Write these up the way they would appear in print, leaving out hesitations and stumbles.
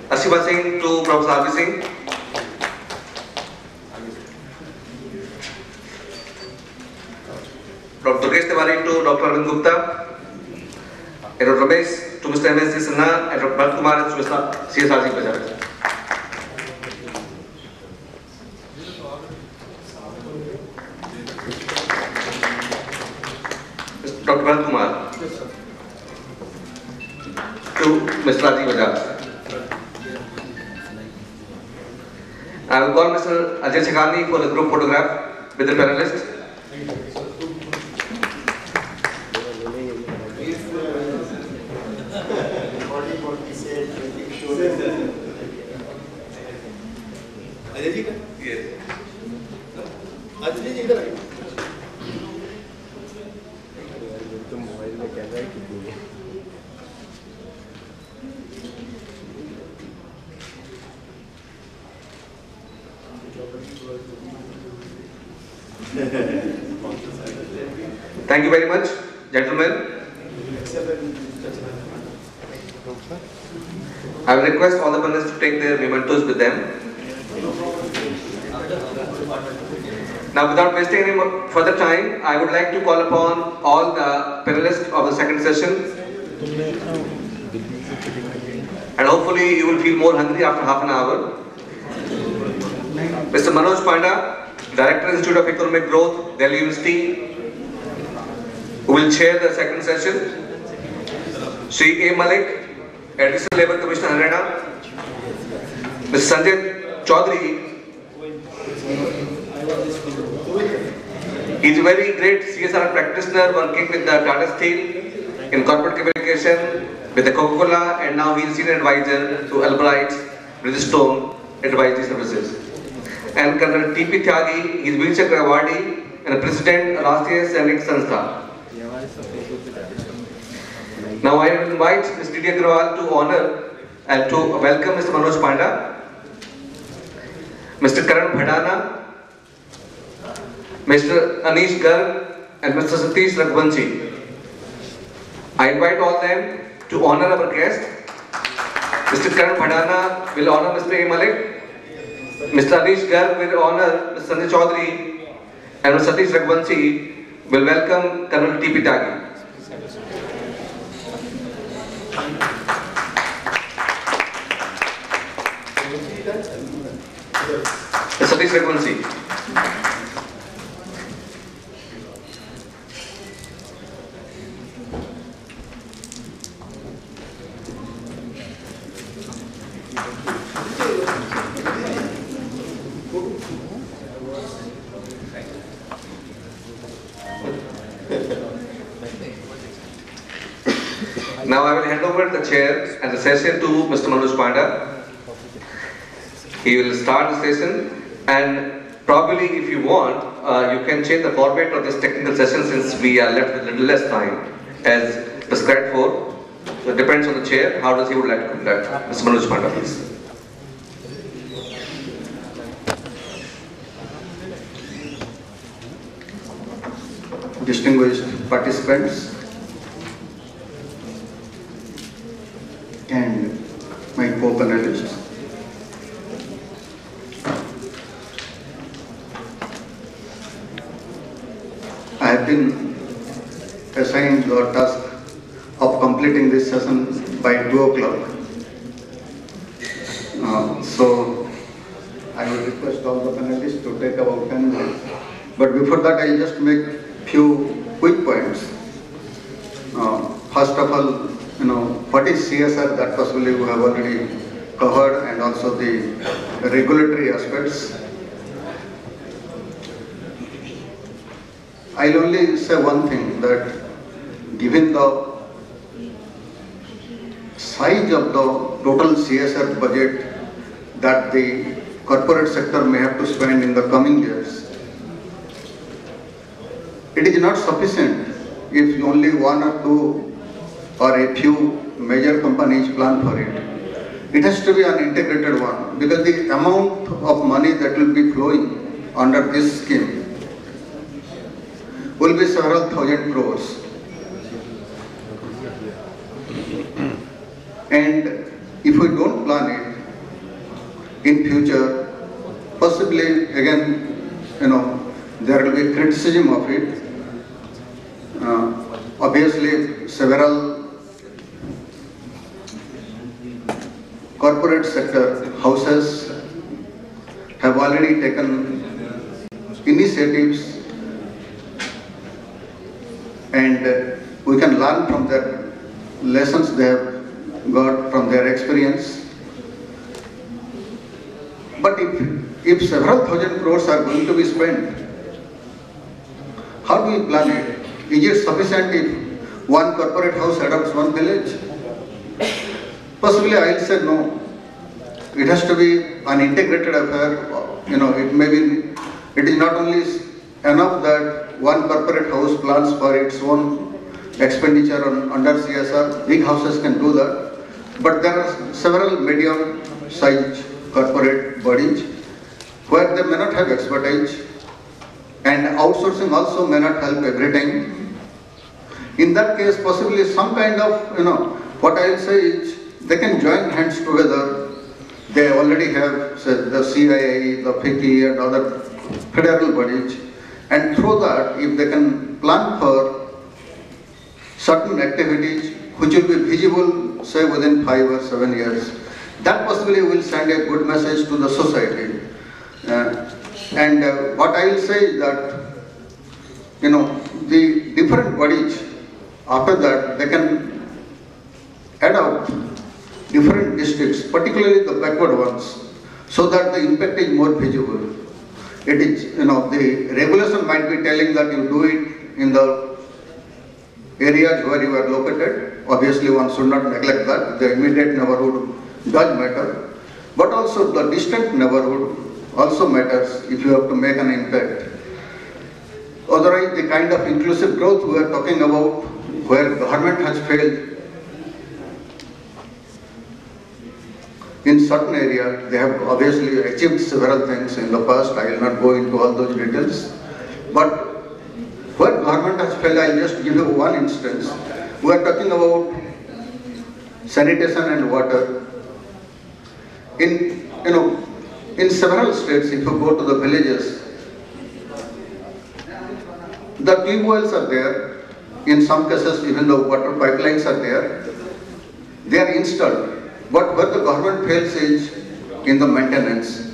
Asiba Singh to Professor Arvi Singh. Dr. Durgesh Tiwari to Dr. Arvind Gupta. And Dr. Ramesh to Mr. M.S.D. Sinha and Dr. Bharat Kumar to Mr. C.S.R.G. Bajaj. Dr. Bharat Kumar to Mr. Rajiv Bajaj. I will call Mr. Ajay Chakani for the group photograph with the panelists. Ajay ji ka? Yes. Ajay ji idhar आइए. तुम mobile में camera कितनी है? Thank you very much, gentlemen. I will request all the panelists to take their mementos with them. Now, without wasting any more further time, I would like to call upon all the panelists of the second session. And hopefully you will feel more hungry after half an hour. Mr. Manoj Panda, Director, Institute of Economic Growth, Delhi University, who will chair the second session. Sri A. Malik, Additional Labour Commissioner, Haryana. Mr. Sanjay Chaudhary, he is a very great CSR practitioner working with the Tata Steel in corporate communication, with the Coca-Cola, and now he is senior advisor to Albright Bridgestone Advisory Services. And Colonel T.P. Tyagi, he is wheelchair awardee and President Rashtriya Sainik Sanstha. Now I will invite Mr. D.D. Agrawal to honor and to welcome Mr. Manoj Panda, Mr. Karan Bhadana, Mr. Anish Garg and Mr. Satish Raghuvanshi. I invite all them to honor our guest. Mr. Karan Bhadana will honor Mr. A. Malik, Mr. Anish Garg will honor Mr. Sanjay Chaudhary, and Mr. Satish Raghuvanshi will welcome Colonel T.P. Tyagi. Satish Raghuvanshi. Now I will hand over the chair and the session to Mr. Manoj Panda. He will start the session, and probably if you want, you can change the format of this technical session since we are left with a little less time as prescribed for. So it depends on the chair, how does he would like to conduct. Mr. Manoj Panda, please. Distinguished participants and my co-panelists. I have been assigned the task of completing this session by 2 o'clock. So I would request all the panelists to take about 10 minutes. But before that, I'll just make few quick points. First of all, what is CSR, that possibly we have already covered, and also the regulatory aspects. I'll only say one thing, that given the size of the total CSR budget that the corporate sector may have to spend in the coming years, it is not sufficient if only one or two or a few major companies plan for it. It has to be an integrated one, because the amount of money that will be flowing under this scheme will be several thousand crores. And if we don't plan it, in future, possibly again, there will be criticism of it. Obviously, several corporate sector houses have already taken initiatives, and we can learn from their lessons they have got from their experience. But if several thousand crores are going to be spent, how do we plan it? Is it sufficient if one corporate house adopts one village? Possibly I will say no. It has to be an integrated affair. It is not only enough that one corporate house plans for its own expenditure under CSR. Big houses can do that. But there are several medium-sized corporate bodies where they may not have expertise, and outsourcing also may not help everything. In that case, possibly some kind of, what I will say is, they can join hands together. They already have, say, the CII, the FICCI and other federal bodies, and through that, if they can plan for certain activities which will be visible, say, within 5 or 7 years, that possibly will send a good message to the society. What I will say is that, the different bodies, after that, they can adopt different districts, particularly the backward ones, so that the impact is more visible. It is, the regulation might be telling that you do it in the areas where you are located. Obviously, one should not neglect that. The immediate neighborhood does matter, but also the distant neighborhood also matters if you have to make an impact. Otherwise, the kind of inclusive growth we are talking about, where government has failed in certain areas, they have obviously achieved several things in the past. I will not go into all those details. But where government has failed, I will just give you one instance. We are talking about sanitation and water. In several states, if you go to the villages, the tube wells are there. In some cases, even the water pipelines are there. They are installed. But where the government fails is in the maintenance.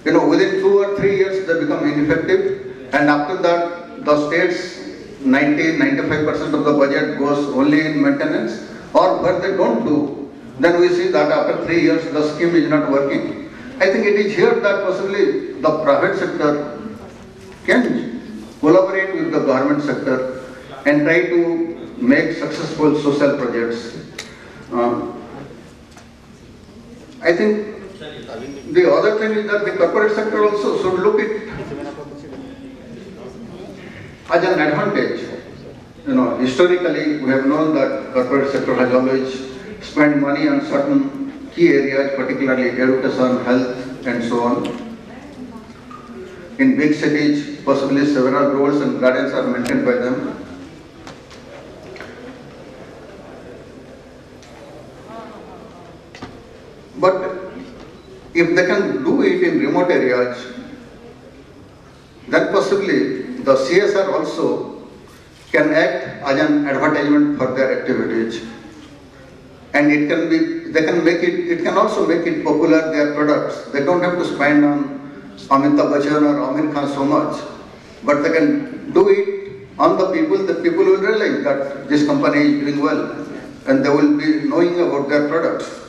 Within 2 or 3 years, they become ineffective. And after that, the state's 90-95% of the budget goes only in maintenance. Or where they don't do, then we see that after 3 years, the scheme is not working. I think it is here that possibly the private sector can collaborate with the government sector and try to make successful social projects. I think the other thing is that the corporate sector also should look at as an advantage. Historically, we have known that corporate sector has always spent money on certain key areas, particularly education, health, and so on. In big cities, possibly several roads and gardens are maintained by them. But if they can do it in remote areas, then possibly the CSR also can act as an advertisement for their activities. And it can also make it popular, their products. They don't have to spend on Amitabh Bachchan or Amir Khan so much, but they can do it on the people will realize that this company is doing well, and they will be knowing about their products.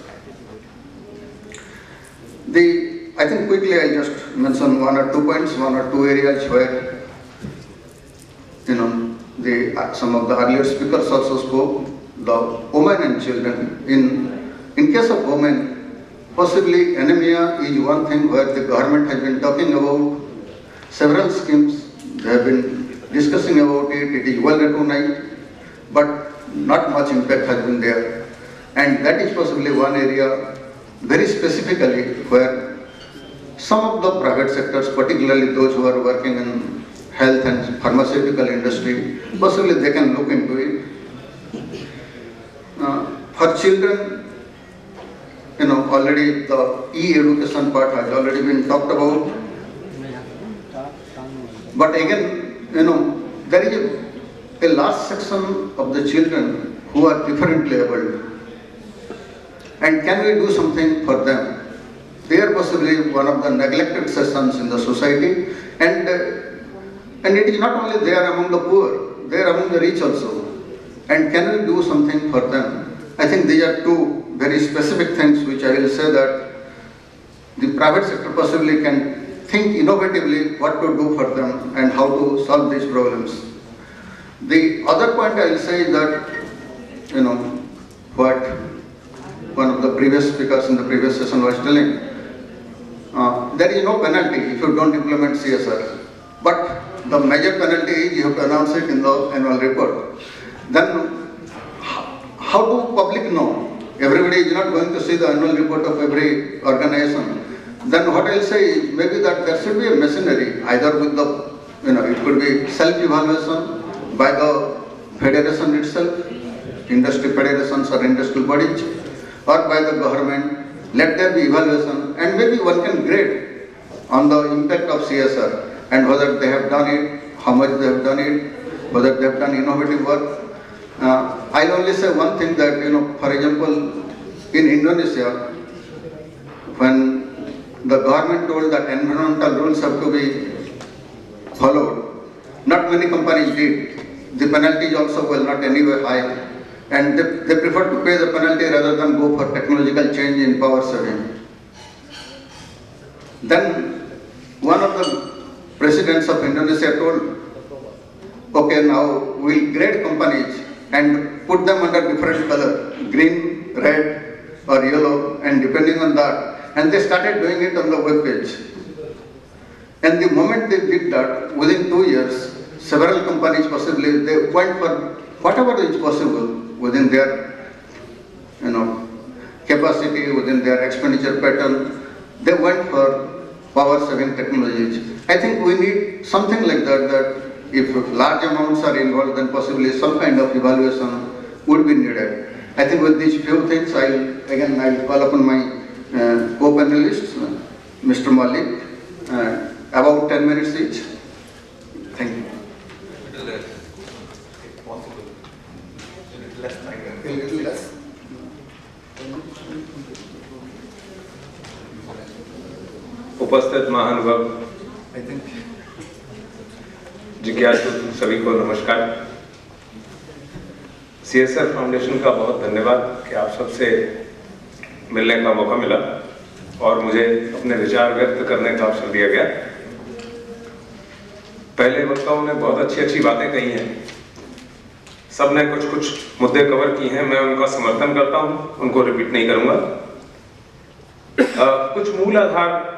I think quickly I just mention 1 or 2 points, 1 or 2 areas where some of the earlier speakers also spoke. The women and children. In case of women, possibly anemia is one thing where the government has been talking about several schemes. They have been discussing about it. It is well recognized, but not much impact has been there. And that is possibly one area very specifically where some of the private sectors, particularly those who are working in health and pharmaceutical industry, possibly they can look into it. For children, already the e-education part has already been talked about. But again, there is a large section of the children who are differently abled. And can we do something for them? They are possibly one of the neglected sections in the society, and it is not only they are among the poor, they are among the rich also. And can we do something for them? I think these are two very specific things which I will say that the private sector possibly can think innovatively what to do for them and how to solve these problems. The other point I will say is that, what one of the previous speakers in the previous session was telling, there is no penalty if you don't implement CSR. But the major penalty is you have to announce it in the annual report. Then how do public know? Everybody is not going to see the annual report of every organization. Then what I will say is maybe that there should be a machinery, either with the, it could be self-evaluation by the federation itself, industry federations or industrial bodies, or by the government. Let there be evaluation, and maybe one can grade on the impact of CSR and whether they have done it, how much they have done it, whether they have done innovative work. I'll only say one thing that, for example, in Indonesia, when the government told that environmental rules have to be followed, not many companies did. The penalties also were not anyway high. And they prefer to pay the penalty rather than go for technological change in power saving. Then one of the presidents of Indonesia told, okay, now we'll grade companies and put them under different color, green, red or yellow, and depending on that. And they started doing it on the web page. And the moment they did that, within 2 years, several companies possibly, they went for whatever is possible within their, capacity, within their expenditure pattern. They went for power-saving technologies. I think we need something like that, that if large amounts are involved, then possibly some kind of evaluation would be needed. I think with these few things, I'll call upon my co-panelists, Mr. Malik, about 10 minutes each. Thank you. उपस्थित महानुभाव, जिज्ञासु सभी को नमस्कार। CSR foundation का बहुत धन्यवाद कि आप सबसे मिलने का मौका मिला और मुझे अपने विचार व्यक्त करने का अवसर दिया गया। पहले वक्ताओं ने बहुत अच्छी बातें कही हैं, सब ने कुछ मुद्दे कवर किए हैं, मैं उनका समर्थन करता हूं, उनको रिपीट नहीं करूंगा। कुछ मूल आधार,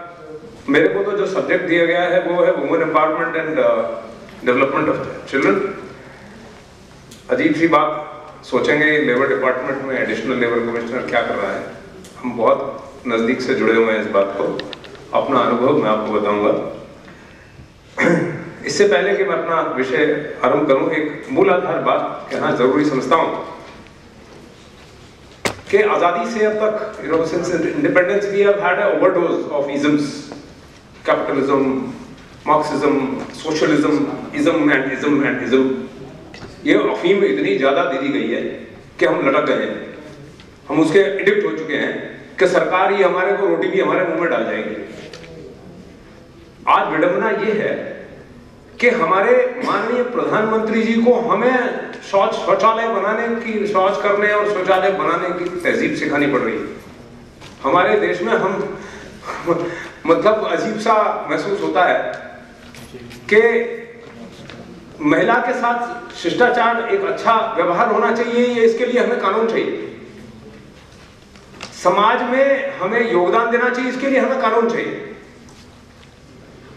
मेरे को तो जो सब्जेक्ट दिया गया है वो है women empowerment and development of children. अजीब सी बात सोचेंगे, लेबर डिपार्टमेंट में एडिशनल लेबर कमिश्नर क्या कर रहा है। हम बहुत नजदीक से जुड़े हुए हैं इस बात को, अपना अनुभव मैं आपको बताऊंगा। इससे पहले कि मैं अपना विषय आरंभ करूं, एक मूलाधार बात कहना जरूरी समझता हूं कि आजादी से अब तक, since independence we have had a overdose of isms, capitalism, Marxism, socialism, ism and ism and ism. ये अफीम इतनी ज्यादा दे दी गई है कि हम लटक गए हैं, हम उसके एडिक्ट हो चुके हैं कि सरकार ही हमारे को रोटी भी हमारे मुंह में डाल जाएगी। आज विडंबना ये है कि हमारे माननीय प्रधानमंत्री जी को हमें शौचालय बनाने की, शौच करने और शौचालय बनाने की तहजीब सिखानी पड़ रही है। हमारे देश में हम मतलब अजीब सा महसूस होता है कि महिला के साथ शिष्टाचार, एक अच्छा व्यवहार होना चाहिए, ये इसके लिए हमें कानून चाहिए। समाज में हमें योगदान देना चाहिए, इसके लिए हमें कानून चाहिए।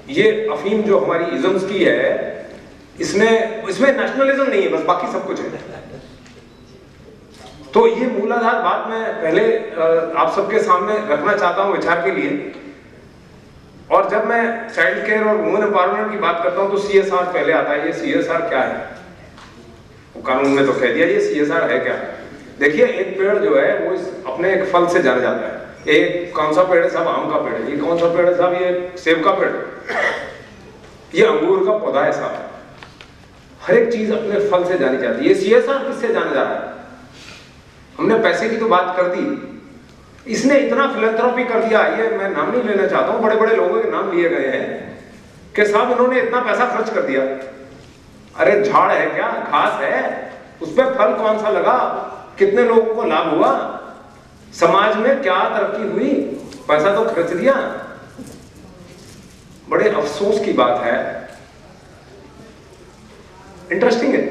ये अफीम जो हमारी इज्म्स की है, इसमें नेशनलिज्म नहीं है, बस बाकी सब कुछ है। तो ये मूलाधार बात मैं पहले आप सबके सामने रखना चाहता हूं विचार के लिए। और जब मैं चाइल्ड केयर और वुमेन एम्पावरमेंट की बात करता हूं तो सीएसआर पहले आता है। ये सीएसआर क्या है? वो कानून में तो कह दिया, ये सीएसआर है क्या? देखिए, एक पेड़ जो है वो अपने एक फल से जाना जाता है, एक कौन सा पेड़ है साहब, आम का पेड़ है, ये कौन सा पेड़ है साहब, ये सेब का पेड़, ये अंगूर का पौधा है साहब। हर एक चीज अपने फल से जानी जाती है। ये CSR किससे जाना जा रहा है? हमने पैसे की तो बात कर दी, इसने इतना फिलैंथ्रोपी कर दिया, ये मैं नाम नहीं लेना चाहता हूं, बड़े बड़े लोगों के नाम लिए गए हैं कि साहब इन्होंने इतना पैसा खर्च कर दिया। अरे झाड़ है क्या, घास है, उस पर फल कौन सा लगा, कितने लोगों को लाभ हुआ, समाज में क्या तरक्की हुई, पैसा तो खर्च दिया। बड़े अफसोस की बात है। इंटरेस्टिंग है,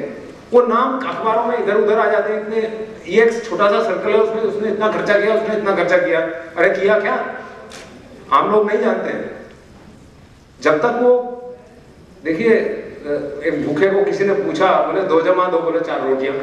वो नाम अखबारों में इधर उधर आ जाते हैं, इतने, ये एक छोटा सा सर्कल है, उसमें उसने इतना खर्चा किया, उसने इतना खर्चा किया। अरे किया क्या, आम लोग नहीं जानते हैं। जब तक वो, देखिए एक भूखे को किसी ने पूछा, बोले 2 जमा 2, बोले 4 रोटियां।